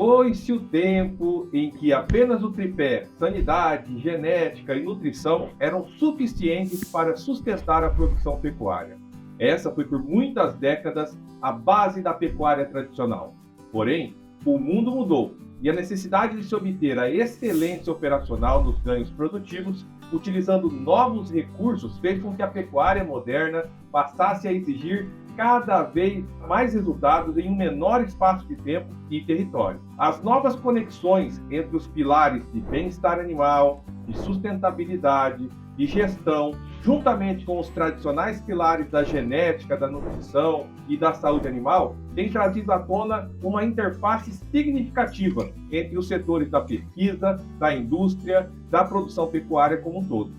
Foi-se o tempo em que apenas o tripé sanidade, genética e nutrição eram suficientes para sustentar a produção pecuária. Essa foi por muitas décadas a base da pecuária tradicional. Porém, o mundo mudou e a necessidade de se obter a excelência operacional nos ganhos produtivos, utilizando novos recursos, fez com que a pecuária moderna passasse a exigir cada vez mais resultados em um menor espaço de tempo e território. As novas conexões entre os pilares de bem-estar animal, de sustentabilidade, de gestão, juntamente com os tradicionais pilares da genética, da nutrição e da saúde animal, têm trazido à tona uma interface significativa entre os setores da pesquisa, da indústria, da produção pecuária como um todo.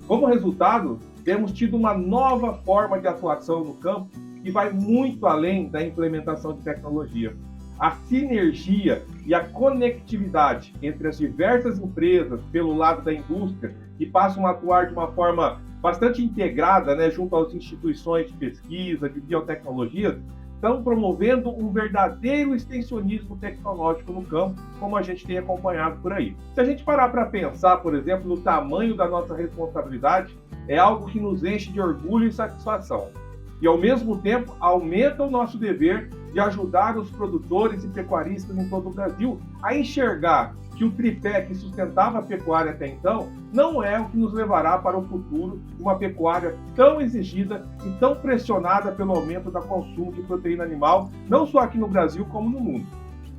Como resultado, temos tido uma nova forma de atuação no campo que vai muito além da implementação de tecnologia. A sinergia e a conectividade entre as diversas empresas pelo lado da indústria, que passam a atuar de uma forma bastante integrada, junto às instituições de pesquisa, de biotecnologias, estão promovendo um verdadeiro extensionismo tecnológico no campo, como a gente tem acompanhado por aí. Se a gente parar para pensar, por exemplo, no tamanho da nossa responsabilidade, é algo que nos enche de orgulho e satisfação. E, ao mesmo tempo, aumenta o nosso dever de ajudar os produtores e pecuaristas em todo o Brasil a enxergar que o tripé que sustentava a pecuária até então não é o que nos levará para o futuro de uma pecuária tão exigida e tão pressionada pelo aumento do consumo de proteína animal, não só aqui no Brasil, como no mundo.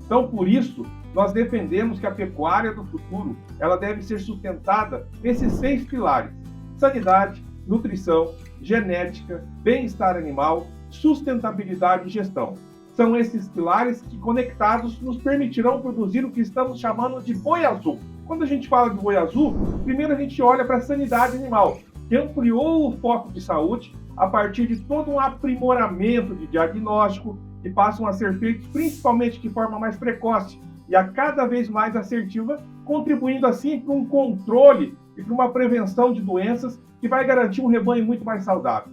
Então, por isso, nós defendemos que a pecuária do futuro ela deve ser sustentada nesses 6 pilares: sanidade, nutrição, genética, bem-estar animal, sustentabilidade e gestão. São esses pilares que, conectados, nos permitirão produzir o que estamos chamando de boi azul. Quando a gente fala de boi azul, primeiro a gente olha para a sanidade animal, que ampliou o foco de saúde a partir de todo um aprimoramento de diagnóstico, que passam a ser feitos principalmente de forma mais precoce e a cada vez mais assertiva, contribuindo assim para um controle e para uma prevenção de doenças que vai garantir um rebanho muito mais saudável.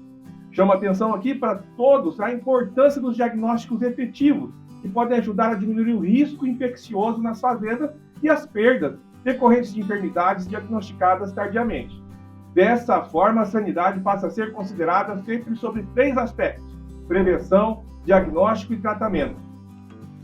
Chama atenção aqui para todos a importância dos diagnósticos efetivos, que podem ajudar a diminuir o risco infeccioso nas fazendas e as perdas decorrentes de enfermidades diagnosticadas tardiamente. Dessa forma, a sanidade passa a ser considerada sempre sobre 3 aspectos: prevenção, diagnóstico e tratamento.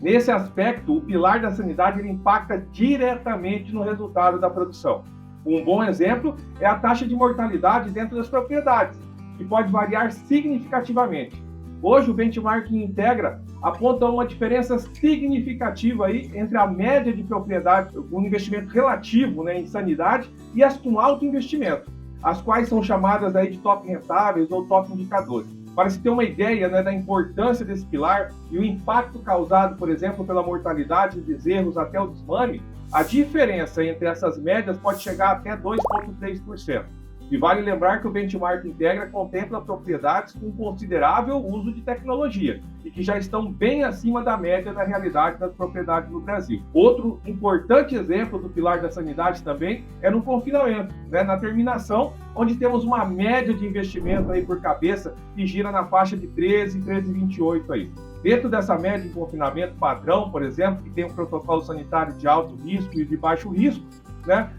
Nesse aspecto, o pilar da sanidade ele impacta diretamente no resultado da produção. Um bom exemplo é a taxa de mortalidade dentro das propriedades, que pode variar significativamente. Hoje, o benchmarking Integra aponta uma diferença significativa aí entre a média de propriedades com investimento relativo em sanidade e as com alto investimento, as quais são chamadas aí de top rentáveis ou top indicadores. Para se ter uma ideia da importância desse pilar e o impacto causado, por exemplo, pela mortalidade de bezerros até o desmame, a diferença entre essas médias pode chegar até 2,3%. E vale lembrar que o Benchmark Integra contempla propriedades com considerável uso de tecnologia e que já estão bem acima da média da realidade das propriedades no Brasil. Outro importante exemplo do pilar da sanidade também é no confinamento, na terminação, onde temos uma média de investimento aí por cabeça que gira na faixa de 13,28 aí. Dentro dessa média de confinamento padrão, por exemplo, que tem um protocolo sanitário de alto risco e de baixo risco,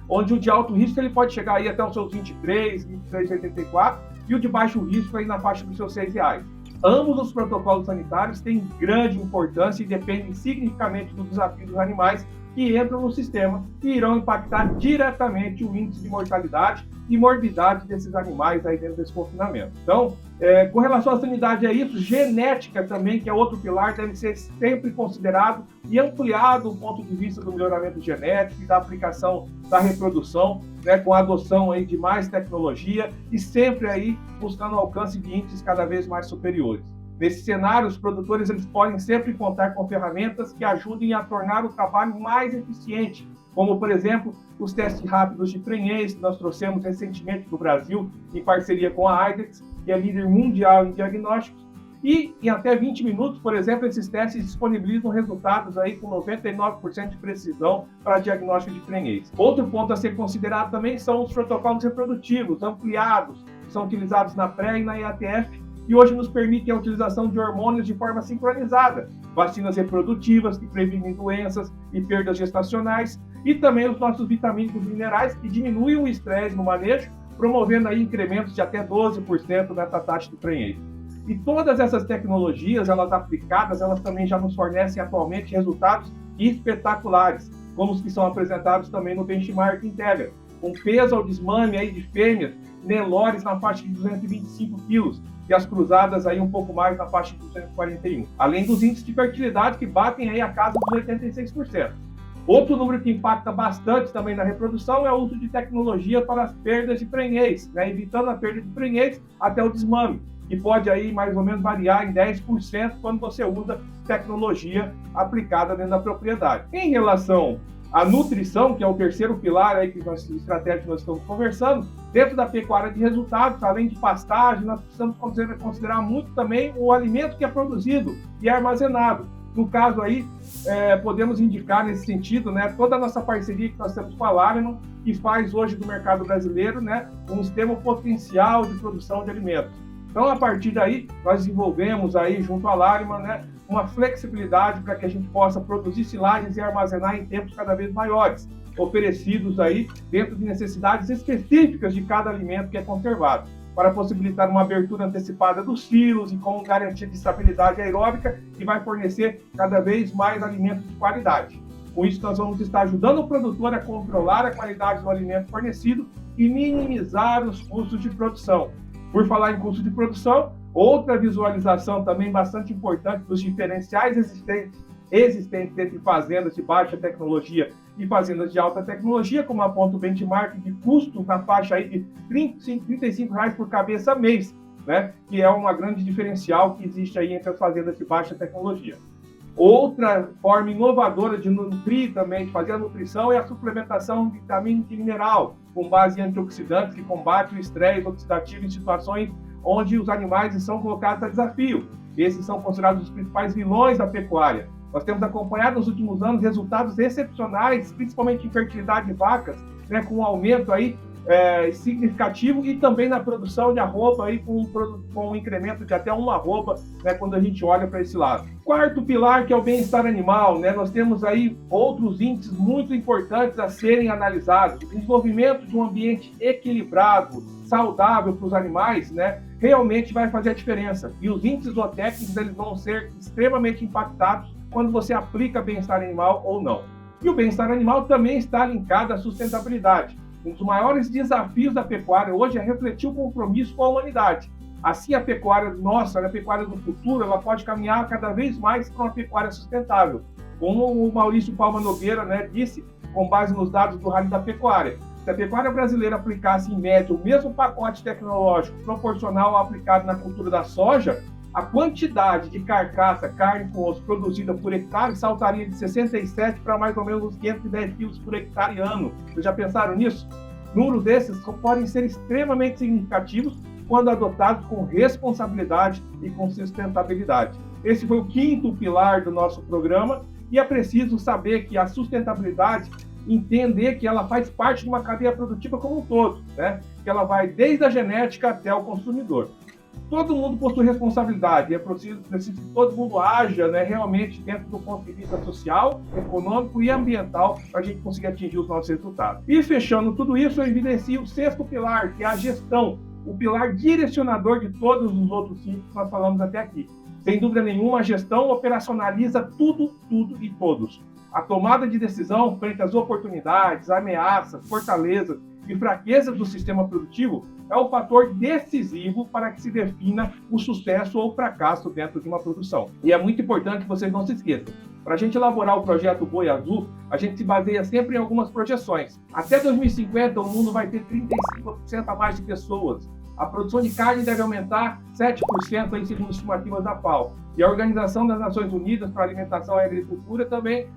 onde o de alto risco ele pode chegar aí até os seus 23, 23,84 e o de baixo risco aí na faixa dos seus R$6. Ambos os protocolos sanitários têm grande importância e dependem significativamente do desafio dos animais que entram no sistema e irão impactar diretamente o índice de mortalidade e morbidade desses animais aí dentro desse confinamento. Então, com relação à sanidade é isso, genética também, que é outro pilar, deve ser sempre considerado e ampliado do ponto de vista do melhoramento genético e da aplicação da reprodução, com a adoção aí de mais tecnologia e sempre aí buscando o alcance de índices cada vez mais superiores. Nesse cenário, os produtores eles podem sempre contar com ferramentas que ajudem a tornar o trabalho mais eficiente, como, por exemplo, os testes rápidos de prenhez, que nós trouxemos recentemente para o Brasil, em parceria com a IDEX, que é líder mundial em diagnósticos, e em até 20 minutos, por exemplo, esses testes disponibilizam resultados aí com 99% de precisão para diagnóstico de prenhez. Outro ponto a ser considerado também são os protocolos reprodutivos ampliados, que são utilizados na pré e na IATF, que hoje nos permitem a utilização de hormônios de forma sincronizada, vacinas reprodutivas que previnem doenças e perdas gestacionais, e também os nossos vitamínicos e minerais que diminuem o estresse no manejo, promovendo aí incrementos de até 12% nessa taxa de prenhez. E todas essas tecnologias, elas aplicadas, elas também já nos fornecem atualmente resultados espetaculares, como os que são apresentados também no Benchmark Integra, com peso ao desmame aí de fêmeas, Nelores na faixa de 225 quilos, e as cruzadas aí um pouco mais na faixa de 241. Além dos índices de fertilidade que batem aí a casa dos 86%. Outro número que impacta bastante também na reprodução é o uso de tecnologia para as perdas de prenhez, né, evitando a perda de prenhez até o desmame, que pode aí mais ou menos variar em 10% quando você usa tecnologia aplicada dentro da propriedade. Em relação à nutrição, que é o terceiro pilar aí estratégia que nós estamos conversando, dentro da pecuária de resultados, além de pastagem, nós precisamos considerar muito também o alimento que é produzido e armazenado. No caso aí, podemos indicar nesse sentido, né, toda a nossa parceria que nós temos com a Lariman, que faz hoje do mercado brasileiro, né, um extremo potencial de produção de alimentos. Então, a partir daí, nós desenvolvemos aí, junto à Lariman, né, uma flexibilidade para que a gente possa produzir silagens e armazenar em tempos cada vez maiores, oferecidos aí dentro de necessidades específicas de cada alimento que é conservado, para possibilitar uma abertura antecipada dos silos e com garantia de estabilidade aeróbica que vai fornecer cada vez mais alimentos de qualidade. Com isso, nós vamos estar ajudando o produtor a controlar a qualidade do alimento fornecido e minimizar os custos de produção. Por falar em custo de produção, outra visualização também bastante importante dos diferenciais existentes entre fazendas de baixa tecnologia e fazendas de alta tecnologia, como aponta o benchmark de custo na faixa aí de R$ 35 por cabeça mês, né? Que é uma grande diferencial que existe aí entre as fazendas de baixa tecnologia. Outra forma inovadora de nutrir também, de fazer a nutrição, é a suplementação de vitamina e mineral, com base em antioxidantes que combatem o estresse oxidativo em situações onde os animais são colocados a desafio. Esses são considerados os principais vilões da pecuária. Nós temos acompanhado nos últimos anos resultados excepcionais, principalmente em fertilidade de vacas, né, com um aumento aí significativo, e também na produção de arroba aí com um incremento de até uma arroba, né, quando a gente olha para esse lado. Quarto pilar, que é o bem-estar animal, né, nós temos aí outros índices muito importantes a serem analisados. O desenvolvimento de um ambiente equilibrado, saudável para os animais, né, realmente vai fazer a diferença. E os índices zootécnicos, eles vão ser extremamente impactados quando você aplica bem-estar animal ou não. E o bem-estar animal também está linkado à sustentabilidade. Um dos maiores desafios da pecuária hoje é refletir o compromisso com a humanidade. Assim, a pecuária nossa, a pecuária do futuro, ela pode caminhar cada vez mais para uma pecuária sustentável. Como o Maurício Palma Nogueira, né, disse, com base nos dados do Rally da Pecuária, se a pecuária brasileira aplicasse, em média, o mesmo pacote tecnológico proporcional ao aplicado na cultura da soja, a quantidade de carne com osso produzida por hectare saltaria de 67 para mais ou menos uns 510 quilos por hectare ano. Vocês já pensaram nisso? Números desses podem ser extremamente significativos quando adotados com responsabilidade e com sustentabilidade. Esse foi o quinto pilar do nosso programa, e é preciso saber que a sustentabilidade, entender que ela faz parte de uma cadeia produtiva como um todo, né? Que ela vai desde a genética até o consumidor. Todo mundo possui responsabilidade, é preciso que todo mundo haja, né, realmente dentro do ponto de vista social, econômico e ambiental para a gente conseguir atingir os nossos resultados. E fechando tudo isso, eu evidencio o sexto pilar, que é a gestão, o pilar direcionador de todos os outros cinco que nós falamos até aqui. Sem dúvida nenhuma, a gestão operacionaliza tudo e todos. A tomada de decisão frente às oportunidades, ameaças, fortalezas e fraquezas do sistema produtivo é o fator decisivo para que se defina o sucesso ou fracasso dentro de uma produção. E é muito importante que vocês não se esqueçam. Para a gente elaborar o projeto Boi Azul, a gente se baseia sempre em algumas projeções. Até 2050, o mundo vai ter 35% a mais de pessoas. A produção de carne deve aumentar 7%, em segundo estimativas da FAO. E a Organização das Nações Unidas para a Alimentação e Agricultura também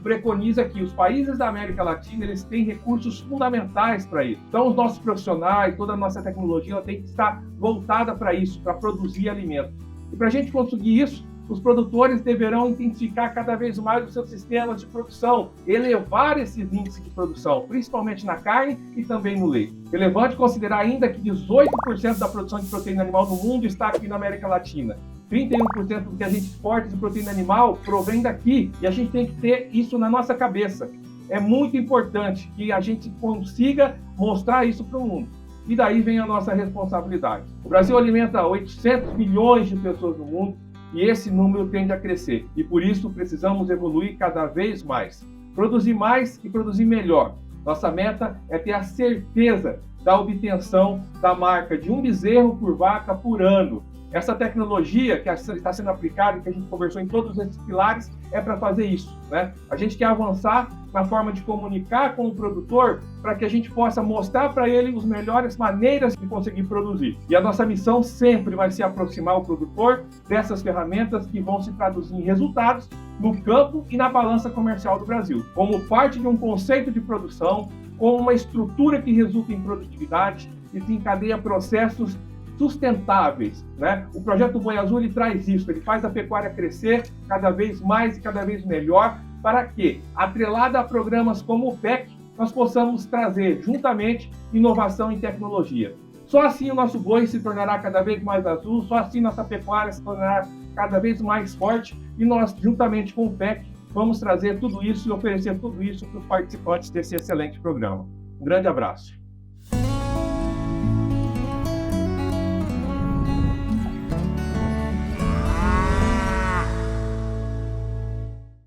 preconiza que os países da América Latina, eles têm recursos fundamentais para isso. Então, os nossos profissionais, toda a nossa tecnologia, ela tem que estar voltada para isso, para produzir alimentos. E para a gente conseguir isso, os produtores deverão intensificar cada vez mais os seus sistemas de produção, elevar esses índices de produção, principalmente na carne e também no leite. Relevante considerar ainda que 18% da produção de proteína animal no mundo está aqui na América Latina. 31% do que a gente exporta de proteína animal provém daqui, e a gente tem que ter isso na nossa cabeça. É muito importante que a gente consiga mostrar isso para o mundo. E daí vem a nossa responsabilidade. O Brasil alimenta 800 milhões de pessoas no mundo, e esse número tende a crescer. E por isso precisamos evoluir cada vez mais. Produzir mais e produzir melhor. Nossa meta é ter a certeza da obtenção da marca de 1 bezerro por vaca por ano. Essa tecnologia que está sendo aplicada e que a gente conversou em todos esses pilares é para fazer isso, né? A gente quer avançar na forma de comunicar com o produtor para que a gente possa mostrar para ele as melhores maneiras de conseguir produzir. E a nossa missão sempre vai ser aproximar o produtor dessas ferramentas que vão se traduzir em resultados no campo e na balança comercial do Brasil, como parte de um conceito de produção, como uma estrutura que resulta em produtividade e que encadeia processos sustentáveis, né? O projeto Boi Azul ele traz isso, ele faz a pecuária crescer cada vez mais e cada vez melhor, para que, atrelada a programas como o PEC, nós possamos trazer juntamente inovação e tecnologia. Só assim o nosso boi se tornará cada vez mais azul, só assim nossa pecuária se tornará cada vez mais forte, e nós, juntamente com o PEC, vamos trazer tudo isso e oferecer tudo isso para os participantes desse excelente programa. Um grande abraço.